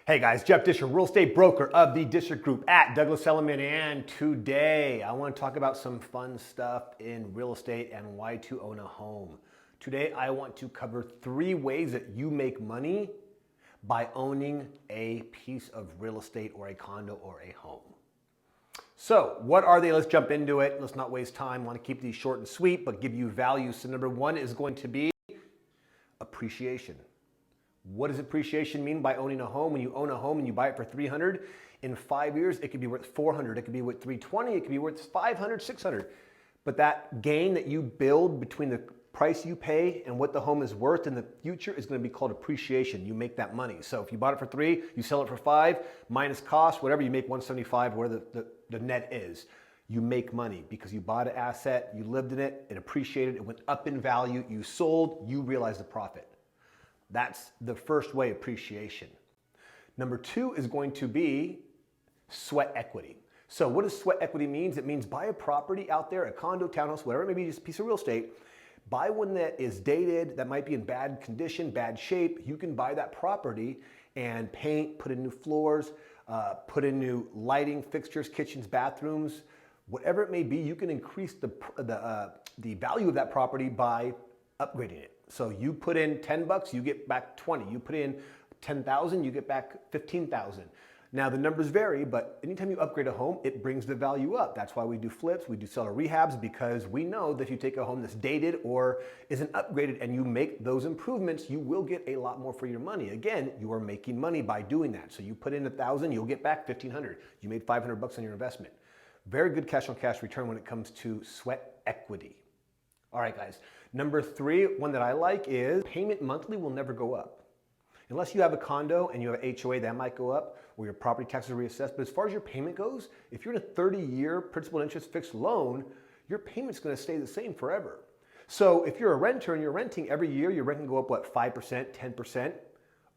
Hey guys, Jeff Discher, real estate broker of the Discher Group at Douglas Elliman, and today I want to talk about some fun stuff in real estate and why to own a home. Today I want to cover 3 ways that you make money by owning a piece of real estate or a condo or a home. So what are they? Let's jump into it. Let's not waste time. I want to keep these short and sweet, but give you value. So number 1 is going to be appreciation. What does appreciation mean by owning a home? When you own a home and you buy it for $300, in 5 years, it could be worth $400. It could be worth $320. It could be worth $500, $600. But that gain that you build between the price you pay and what the home is worth in the future is going to be called appreciation. You make that money. So if you bought it for $3, you sell it for $5, minus cost, whatever, you make $175, where the net is. You make money because you bought an asset, you lived in it, it appreciated, it went up in value, you sold, you realized the profit. That's the first way, appreciation. Number 2 is going to be sweat equity. So what does sweat equity mean? It means buy a property out there, a condo, townhouse, whatever it may be, just a piece of real estate. Buy one that is dated, that might be in bad condition, bad shape. You can buy that property and paint, put in new floors, put in new lighting, fixtures, kitchens, bathrooms, whatever it may be. You can increase the value of that property by upgrading it. So you put in 10 bucks, you get back 20. You put in 10,000, you get back 15,000. Now the numbers vary, but anytime you upgrade a home, it brings the value up. That's why we do flips, we do seller rehabs, because we know that if you take a home that's dated or isn't upgraded and you make those improvements, you will get a lot more for your money. Again, you are making money by doing that. So you put in 1,000, you'll get back 1,500. You made 500 bucks on your investment. Very good cash on cash return when it comes to sweat equity. All right, guys. Number 3, one that I like is payment monthly will never go up. Unless you have a condo and you have an HOA, that might go up, or your property taxes are reassessed. But as far as your payment goes, if you're in a 30-year principal and interest fixed loan, your payment's going to stay the same forever. So if you're a renter and you're renting every year, your rent can go up, what, 5%, 10%?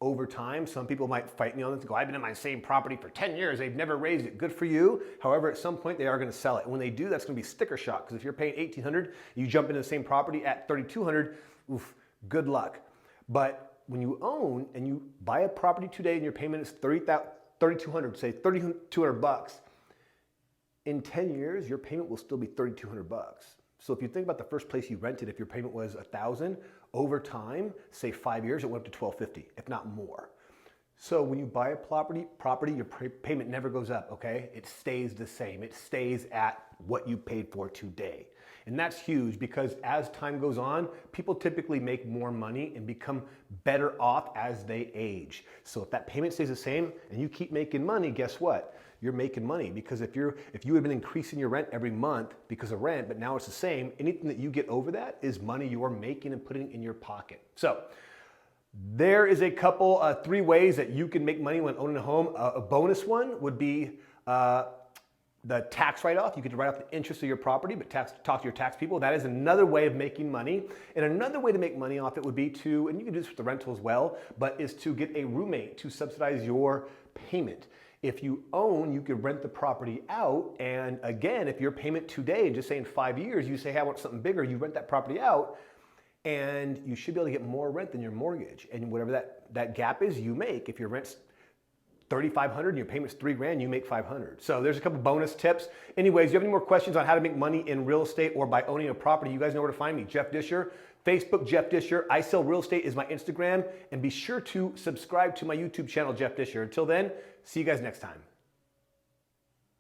Over time. Some people might fight me on this and go, I've been in my same property for 10 years. They've never raised it. Good for you. However, at some point they are going to sell it. When they do, that's going to be sticker shock, because if you're paying $1,800, you jump into the same property at $3,200, oof, good luck. But when you own and you buy a property today and your payment is $3,200, say $3,200 bucks, in 10 years, your payment will still be $3,200 bucks. So if you think about the first place you rented, if your payment was $1,000, over time, say 5 years, it went up to $1,250, if not more. So when you buy a property, your payment never goes up, okay? It stays the same. It stays at what you paid for today. And that's huge, because as time goes on, people typically make more money and become better off as they age. So if that payment stays the same and you keep making money, guess what? You're making money, because if you have been increasing your rent every month because of rent, but now it's the same, anything that you get over that is money you're making and putting in your pocket. So there is a couple, 3 ways that you can make money when owning a home. A bonus one would be the tax write-off. You could write off the interest of your property, but talk to your tax people. That is another way of making money. And another way to make money off it would be to, and you can do this with the rental as well, but is to get a roommate to subsidize your payment. If you own, you could rent the property out. And again, if your payment today, just say in 5 years, you say, hey, I want something bigger, you rent that property out, and you should be able to get more rent than your mortgage. And whatever that gap is, you make. If your rent's $3,500 and your payment's $3,000, you make $500. So there's a couple bonus tips. Anyways, do you have any more questions on how to make money in real estate or by owning a property? You guys know where to find me, Jeff Discher. Facebook, Jeff Discher. I Sell Real Estate is my Instagram. And be sure to subscribe to my YouTube channel, Jeff Discher. Until then, see you guys next time.